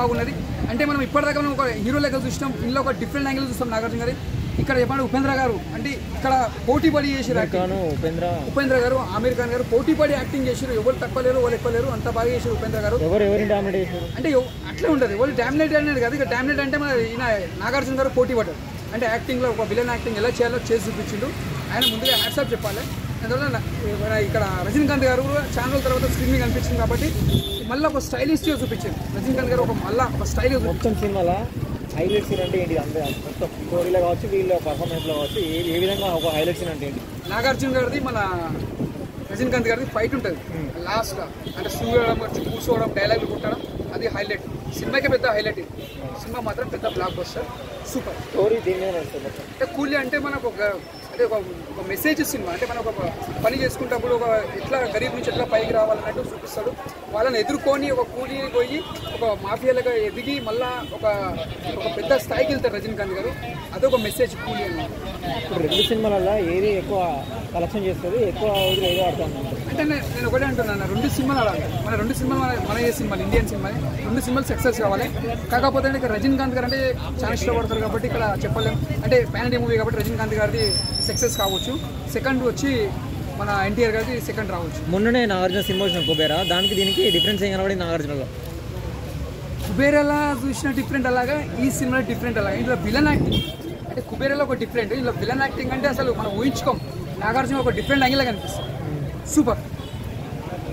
బాగున్నది. అంటే మనం ఇప్పటిదాకా మనం ఒక హీరో లెక్క చూసినాం, ఇందులో ఒక డిఫరెంట్ యాంగిల్ చూస్తాం నాగార్జున గారి. ఇక్కడ చెప్పండి ఉపేంద్ర గారు అంటే ఇక్కడ పోటీ పడి చేసారు, ఉపేంద్ర గారు ఆమీర్ ఖాన్ గారు పోటీ పడి యాక్టింగ్ చేసారు. ఎవరు తక్కువ లేరు, ఎవరు ఎక్కువ లేరు, అంత బాగా చేశారు ఉపేంద్ర గారు. అంటే అట్లే ఉంటుంది, వాళ్ళు డామినేట్ అనేది కాదు. ఇక డామినేట్ అంటే మన ఈయన నాగార్జున గారు పోటీ పడ్డారు. అంటే యాక్టింగ్లో ఒక విలన్ యాక్టింగ్ ఎలా చేయాలో చేసి చూపించిండు ఆయన. ముందుగా హ్యాట్సాప్ చెప్పాలి. అందువల్ల ఇక్కడ రజనీకాంత్ గారు కూడా ఛానల్ తర్వాత స్క్రీనింగ్ అనిపించింది కాబట్టి మళ్ళీ ఒక స్టైలిష్గా చూపించారు రజనీకాంత్ గారు. ఒక స్టైల్గా మొత్తం సినిమాలో హైలైట్ సీన్ అంటే ఏంటి? అంటే మొత్తం స్టోరీలో కావచ్చు, వీళ్ళ పర్ఫార్మెన్స్లో కావచ్చు, ఏ విధంగా ఒక హైలైట్ సీన్ అంటే ఏంటి? నాగార్జున గారిది మన రజనీకాంత్ గారిది ఫైట్ ఉంటుంది లాస్ట్, అంటే చూడడం వచ్చి కూర్చోవడం డైలాగులు కొట్టడం, అది హైలైట్. సినిమాకే పెద్ద హైలైట్. ఇది సినిమా మాత్రం పెద్ద బ్లాక్ బస్టర్, సూపర్. స్టోరీ దీని మీద నడుస్తుంది అంటే కూలీ అంటే మనకు ఒక మెసేజ్ సినిమా. అంటే మనం ఒక పని చేసుకుంటప్పుడు ఒక ఎట్లా గరీబ్ నుంచి ఎట్లా పైకి రావాలన్నట్టు చూపిస్తాడు. వాళ్ళని ఎదుర్కొని ఒక కూలీ పోయి ఒక మాఫియాలుగా ఎదిగి మళ్ళా ఒక పెద్ద స్థాయికి వెళ్తారు రజనీకాంత్ గారు. అదొక మెసేజ్ కూలీ అన్నమాట. ఇప్పుడు రెండు సినిమాలలో ఏది ఎక్కువ కలెక్షన్ చేస్తుంది, ఎక్కువ రోజులు ఏదో ఆడుతుంది అంటే నేను ఒకటే అంటున్నాను, రెండు సినిమాలు ఆడాలి. మన రెండు సినిమాలు మన ఏ సినిమాలు ఇండియన్ సినిమా, రెండు సినిమాలు సక్సెస్ కావాలి. కాకపోతే ఇక్కడ రజనీకాంత్ గారు అంటే చాలా ఇష్టపడతారు కాబట్టి ఇక్కడ చెప్పలేం. అంటే పాన్ ఇండియా మూవీ కాబట్టి రజనీకాంత్ గారిది సక్సెస్ కావచ్చు. సెకండ్ వచ్చి మన ఎన్టీఆర్ గారిది సెకండ్ రావచ్చు. మొన్ననే నాగార్జున సినిమా వచ్చిన కుబేరా, దానికి దీనికి డిఫరెన్స్ ఏం కనబడింది నాగార్జునలో? కుబేరాలా చూసిన డిఫరెంట్ అలాగా, ఈ సినిమా డిఫరెంట్ అలాగా. ఇందులో విలన్ యాక్టింగ్ అంటే కుబేరాలో ఒక డిఫరెంట్, ఇందులో విలన్ యాక్టింగ్ అంటే అసలు మనం ఊహించుకోం. నాగార్జున ఒక డిఫరెంట్ యాంగిల్ కనిపిస్తుంది, సూపర్.